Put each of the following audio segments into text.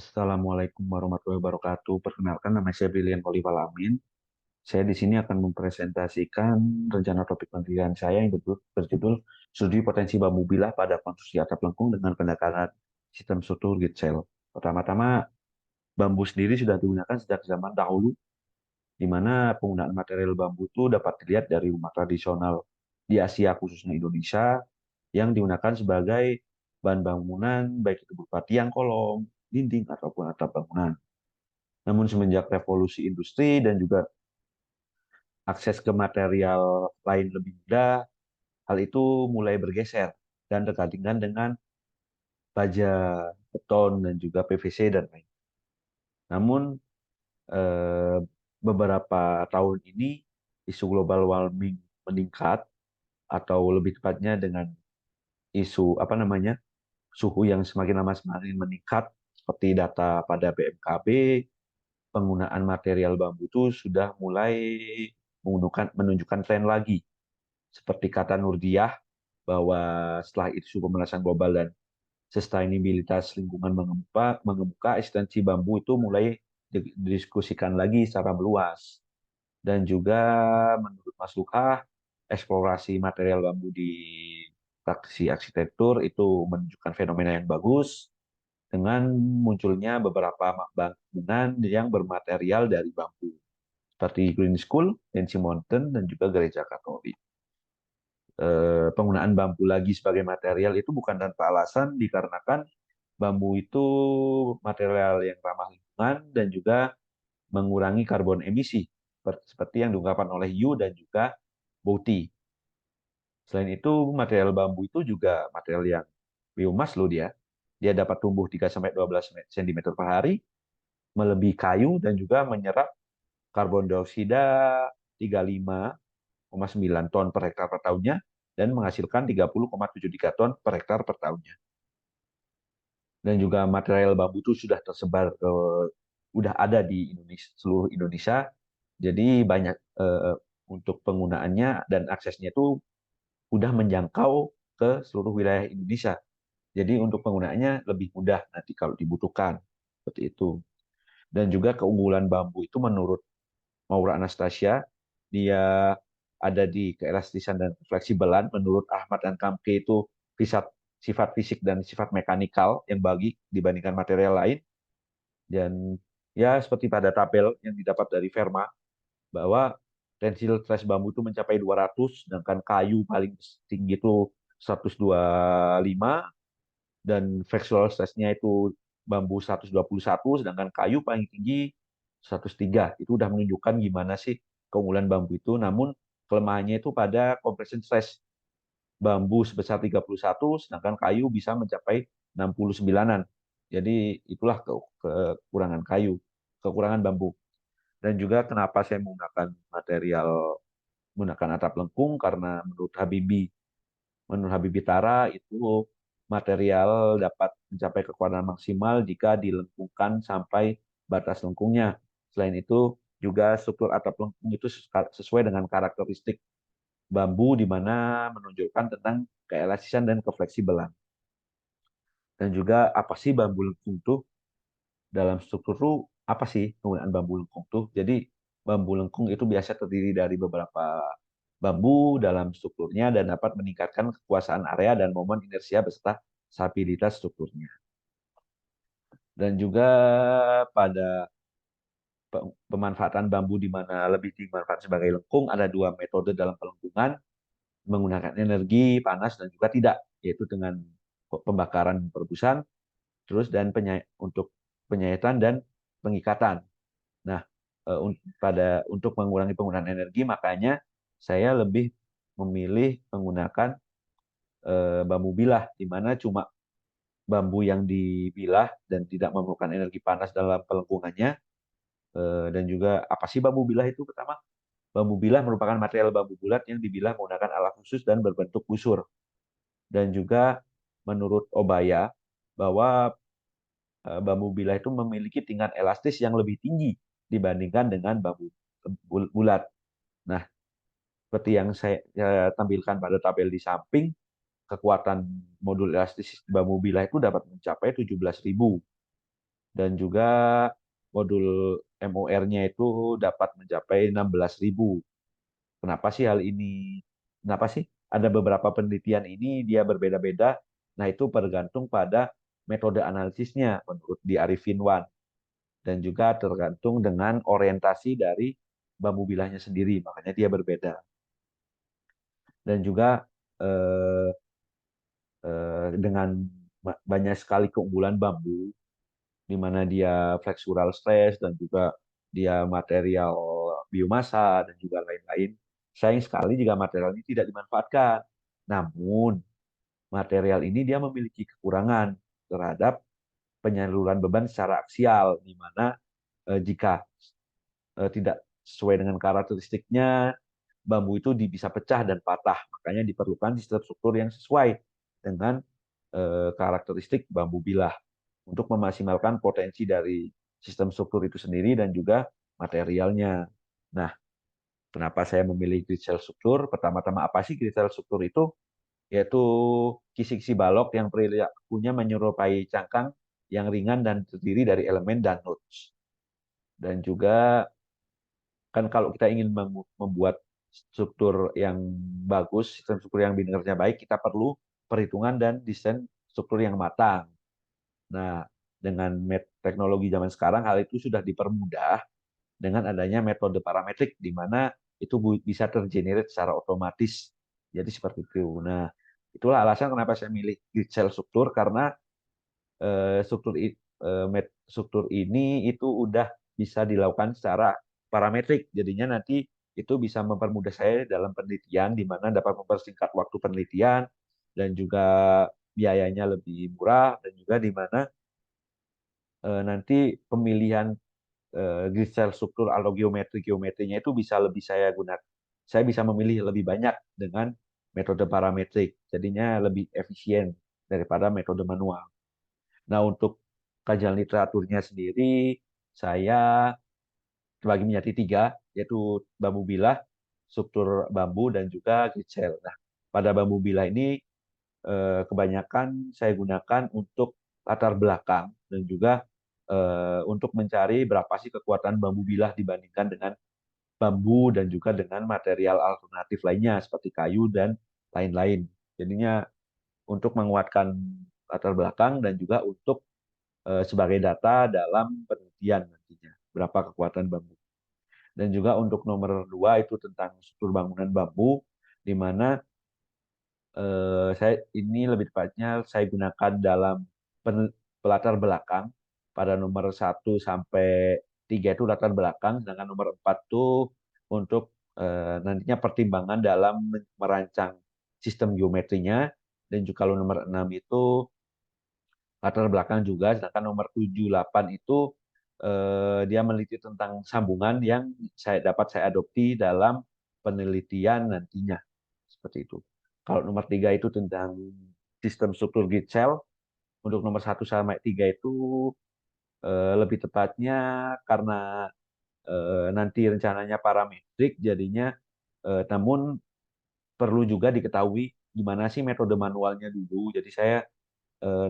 Assalamualaikum warahmatullahi wabarakatuh. Perkenalkan, nama saya Brilian Olival Amin. Saya di sini akan mempresentasikan rencana topik penelitian saya yang berjudul Studi Potensi Bambu Bilah pada Konstruksi Atap Lengkung dengan Pendekatan Sistem Struktur Grid Cell. Pertama-tama, bambu sendiri sudah digunakan sejak zaman dahulu, di mana penggunaan material bambu itu dapat dilihat dari rumah tradisional di Asia, khususnya Indonesia, yang digunakan sebagai bahan bangunan, baik itu berupa tiang kolom, dinding, ataupun atap bangunan. Namun semenjak revolusi industri dan juga akses ke material lain lebih mudah, hal itu mulai bergeser dan tergantikan dengan baja, beton, dan juga PVC dan lain. Namun eh, beberapa tahun ini isu global warming meningkat, atau lebih tepatnya dengan isu apa namanya, suhu yang semakin lama semakin meningkat, seperti data pada BMKB, penggunaan material bambu itu sudah mulai menunjukkan tren lagi. Seperti kata Nurdiah, bahwa setelah isu pemanasan global dan sustainabilitas lingkungan mengemuka, eksistensi bambu itu mulai didiskusikan lagi secara meluas. Dan juga menurut Mas Luka, eksplorasi material bambu di praktisi arsitektur itu menunjukkan fenomena yang bagus dengan munculnya beberapa bangunan yang bermaterial dari bambu, seperti Green School, Nancy Mountain, dan juga Gereja Katolik. Penggunaan bambu lagi sebagai material itu bukan tanpa alasan, dikarenakan bambu itu material yang ramah lingkungan dan juga mengurangi karbon emisi, seperti yang diungkapkan oleh Yu dan juga Bouty. Selain itu, material bambu itu juga material yang biomas loh dia. Dia dapat tumbuh 3-12 cm per hari, melebihi kayu dan juga menyerap karbon dioksida 35,9 ton per hektar per tahunnya dan menghasilkan 30,73 ton per hektar per tahunnya. Dan juga material bambu itu sudah tersebar udah ada di Indonesia, seluruh Indonesia. Jadi banyak untuk penggunaannya dan aksesnya itu udah menjangkau ke seluruh wilayah Indonesia. Jadi untuk penggunaannya lebih mudah nanti kalau dibutuhkan, seperti itu. Dan juga keunggulan bambu itu menurut Maura Anastasia, dia ada di keelastisan dan fleksibelan. Menurut Ahmad dan Kamke itu sifat fisik dan sifat mekanikal yang bagi dibandingkan material lain. Dan ya seperti pada tabel yang didapat dari Verma, bahwa tensil stres bambu itu mencapai 200, sedangkan kayu paling tinggi itu 125, dan fractional stressnya itu bambu 121, sedangkan kayu paling tinggi 103. Itu udah menunjukkan gimana sih keunggulan bambu itu. Namun kelemahannya itu pada compression stress. Bambu sebesar 31, sedangkan kayu bisa mencapai 69-an. Jadi itulah kekurangan kayu, kekurangan bambu. Dan juga kenapa saya menggunakan atap lengkung, karena menurut Habibie Tara itu material dapat mencapai kekuatan maksimal jika dilengkungkan sampai batas lengkungnya. Selain itu, juga struktur atap lengkung itu sesuai dengan karakteristik bambu, di mana menunjukkan tentang keelastisan dan kefleksibelan. Dan juga apa sih bambu lengkung tuh? Dalam struktur tuh apa sih penggunaan bambu lengkung tuh? Jadi bambu lengkung itu biasa terdiri dari beberapa bambu dalam strukturnya dan dapat meningkatkan kekuasaan area dan momen inersia beserta stabilitas strukturnya. Dan juga pada pemanfaatan bambu di mana lebih dimanfaatkan sebagai lengkung, ada dua metode dalam pelengkungan: menggunakan energi panas dan juga tidak, yaitu dengan pembakaran perebusan, terus dan untuk penyayatan dan pengikatan. Nah, untuk mengurangi penggunaan energi, makanya saya lebih memilih menggunakan bambu bilah, di mana cuma bambu yang dibilah dan tidak memerlukan energi panas dalam pelengkungannya. Dan juga apa sih bambu bilah itu? Pertama, bambu bilah merupakan material bambu bulat yang dibilah menggunakan alat khusus dan berbentuk busur. Dan juga menurut Obaya, bahwa bambu bilah itu memiliki tingkat elastis yang lebih tinggi dibandingkan dengan bambu bulat. Nah, seperti yang saya tampilkan pada tabel di samping, kekuatan modul elastis bambu bilah itu dapat mencapai 17.000. dan juga modul MOR-nya itu dapat mencapai 16.000. Kenapa sih hal ini? Kenapa sih ada beberapa penelitian ini dia berbeda-beda? Nah, itu bergantung pada metode analisisnya menurut di Arifin Wan, dan juga tergantung dengan orientasi dari bambu bilahnya sendiri, makanya dia berbeda. Dan juga eh, dengan banyak sekali keunggulan bambu, di mana dia flexural stress dan juga dia material biomasa dan juga lain-lain. Sayang sekali jika material ini tidak dimanfaatkan. Namun, material ini dia memiliki kekurangan terhadap penyaluran beban secara aksial, di mana jika tidak sesuai dengan karakteristiknya, bambu itu bisa pecah dan patah. Makanya diperlukan sistem struktur yang sesuai dengan karakteristik bambu bilah untuk memaksimalkan potensi dari sistem struktur itu sendiri dan juga materialnya. Nah, kenapa saya memilih grid cell struktur? Pertama-tama, apa sih grid cell struktur itu? Yaitu kisi-kisi balok yang perilakunya menyerupai cangkang yang ringan dan terdiri dari elemen dan nodes. Dan juga kan kalau kita ingin membuat struktur yang bagus, sistem struktur yang binernya baik, kita perlu perhitungan dan desain struktur yang matang. Nah, dengan teknologi zaman sekarang, hal itu sudah dipermudah dengan adanya metode parametrik, di mana itu bisa tergenerate secara otomatis. Jadi seperti itu. Nah, itulah alasan kenapa saya milih grid cell struktur, karena struktur ini itu udah bisa dilakukan secara parametrik. Jadinya nanti itu bisa mempermudah saya dalam penelitian, di mana dapat mempersingkat waktu penelitian dan juga biayanya lebih murah, dan juga di mana nanti pemilihan grid cell struktur atau geometrinya itu bisa lebih saya gunakan. Saya bisa memilih lebih banyak dengan metode parametrik. Jadinya lebih efisien daripada metode manual. Nah, untuk kajian literaturnya sendiri, saya terbagi menjadi tiga, yaitu bambu bilah, struktur bambu, dan juga grid cell. Nah, pada bambu bilah ini kebanyakan saya gunakan untuk latar belakang dan juga untuk mencari berapa sih kekuatan bambu bilah dibandingkan dengan bambu dan juga dengan material alternatif lainnya seperti kayu dan lain-lain. Jadinya untuk menguatkan latar belakang dan juga untuk sebagai data dalam penelitian nantinya berapa kekuatan bambu. Dan juga untuk nomor dua itu tentang struktur bangunan bambu, di mana saya ini lebih tepatnya saya gunakan dalam pelatar belakang. Pada nomor 1 sampai 3 itu latar belakang, sedangkan nomor 4 itu untuk nantinya pertimbangan dalam merancang sistem geometrinya, dan juga kalau nomor 6 itu latar belakang juga, sedangkan nomor 7, 8 itu dia meneliti tentang sambungan yang saya adopsi dalam penelitian nantinya. Seperti itu. Kalau nomor 3 itu tentang sistem struktur grid cell, untuk nomor 1 sampai 3 itu lebih tepatnya karena nanti rencananya parametrik, jadinya namun perlu juga diketahui gimana sih metode manualnya dulu. Jadi saya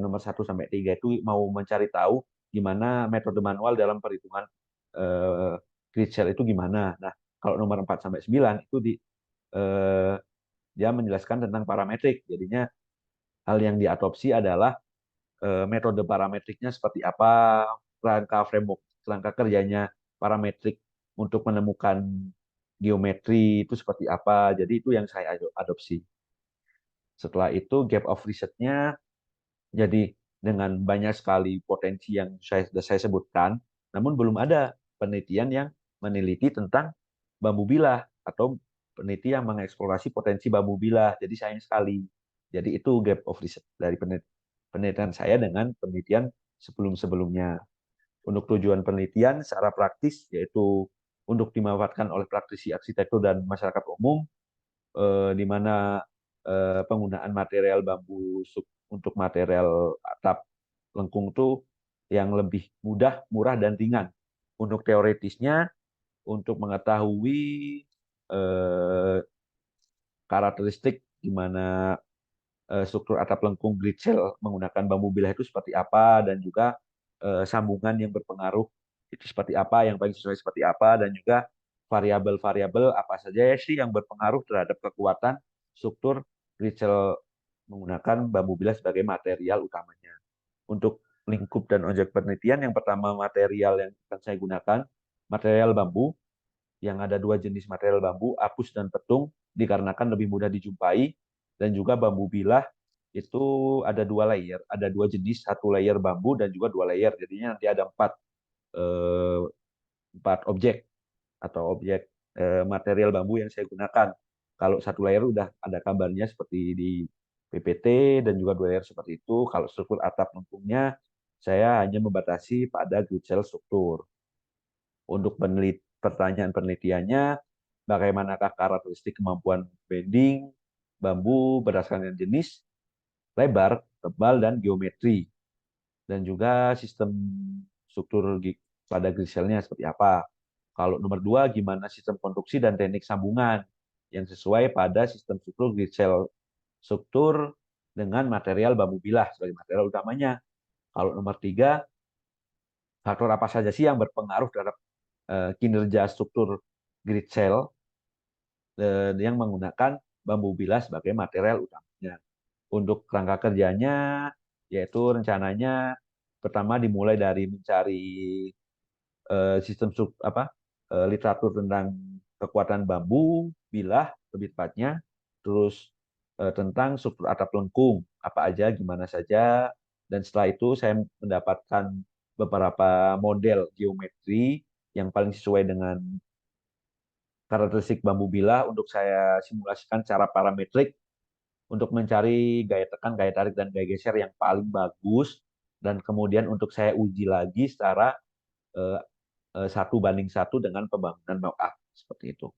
nomor 1 sampai 3 itu mau mencari tahu gimana metode manual dalam perhitungan eh, grid cell itu gimana. Nah, kalau nomor 4 sampai 9 itu eh, dia menjelaskan tentang parametrik. Jadinya hal yang diadopsi adalah metode parametriknya seperti apa, rangka framework, rangka kerjanya parametrik untuk menemukan geometri itu seperti apa. Jadi itu yang saya adopsi. Setelah itu gap of research-nya, jadi dengan banyak sekali potensi yang sudah saya sebutkan, namun belum ada penelitian yang meneliti tentang bambu bilah atau peneliti yang mengeksplorasi potensi bambu bilah. Jadi sayang sekali. Jadi itu gap of research dari penelitian saya dengan penelitian sebelum-sebelumnya. Untuk tujuan penelitian secara praktis, yaitu untuk dimanfaatkan oleh praktisi arsitektur dan masyarakat umum, di mana penggunaan material bambu untuk material atap lengkung itu yang lebih mudah, murah, dan ringan. Untuk teoritisnya, untuk mengetahui eh, karakteristik di mana struktur atap lengkung grid cell menggunakan bambu bilah itu seperti apa, dan juga sambungan yang berpengaruh itu seperti apa, yang paling sesuai seperti apa, dan juga variabel-variabel apa saja ya sih yang berpengaruh terhadap kekuatan struktur grid cell menggunakan bambu bilah sebagai material utamanya. Untuk lingkup dan objek penelitian, yang pertama material yang akan saya gunakan, material bambu, yang ada dua jenis material bambu, apus dan petung, dikarenakan lebih mudah dijumpai, dan juga bambu bilah itu ada dua layer, ada dua jenis, satu layer bambu dan juga dua layer, jadinya nanti ada eh, empat objek atau objek material bambu yang saya gunakan. Kalau satu layer udah ada gambarnya seperti di PPT dan juga dua layer seperti itu. Kalau struktur atap lengkungnya, saya hanya membatasi pada grid cell struktur. Untuk pertanyaan penelitiannya, bagaimanakah karakteristik kemampuan bending bambu berdasarkan jenis, lebar, tebal, dan geometri. Dan juga sistem struktur pada grid cell-nya seperti apa. Kalau nomor dua, gimana sistem konstruksi dan teknik sambungan yang sesuai pada sistem struktur grid cell struktur dengan material bambu bilah sebagai material utamanya. Kalau nomor tiga, faktor apa saja sih yang berpengaruh terhadap kinerja struktur grid cell yang menggunakan bambu bilah sebagai material utamanya. Untuk kerangka kerjanya, yaitu rencananya pertama dimulai dari mencari sistem literatur tentang kekuatan bambu bilah lebih tepatnya, terus tentang struktur atap lengkung apa aja, gimana saja, dan setelah itu saya mendapatkan beberapa model geometri yang paling sesuai dengan karakteristik bambu bilah untuk saya simulasikan secara parametrik untuk mencari gaya tekan, gaya tarik, dan gaya geser yang paling bagus, dan kemudian untuk saya uji lagi secara eh, 1:1 dengan pembangunan mock-up seperti itu.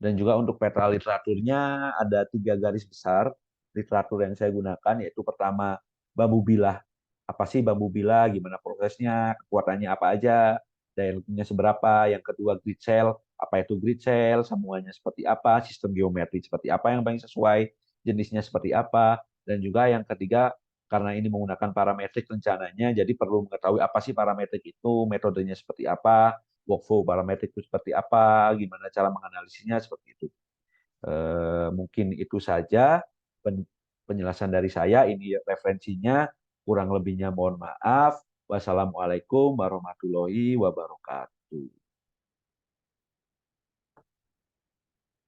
Dan juga untuk peta literaturnya ada 3 garis besar literatur yang saya gunakan, yaitu pertama bambu bilah. Apa sih bambu bilah, gimana prosesnya, kekuatannya apa aja, daya lengkungnya seberapa. Yang kedua grid cell, apa itu grid cell, sambungannya seperti apa, sistem geometri seperti apa yang paling sesuai, jenisnya seperti apa. Dan juga yang ketiga, karena ini menggunakan parametrik rencananya, jadi perlu mengetahui apa sih parametrik itu, metodenya seperti apa, workflow parametrik itu seperti apa, gimana cara menganalisisnya seperti itu. Mungkin itu saja penjelasan dari saya. Ini referensinya, kurang lebihnya mohon maaf. Wassalamualaikum warahmatullahi wabarakatuh.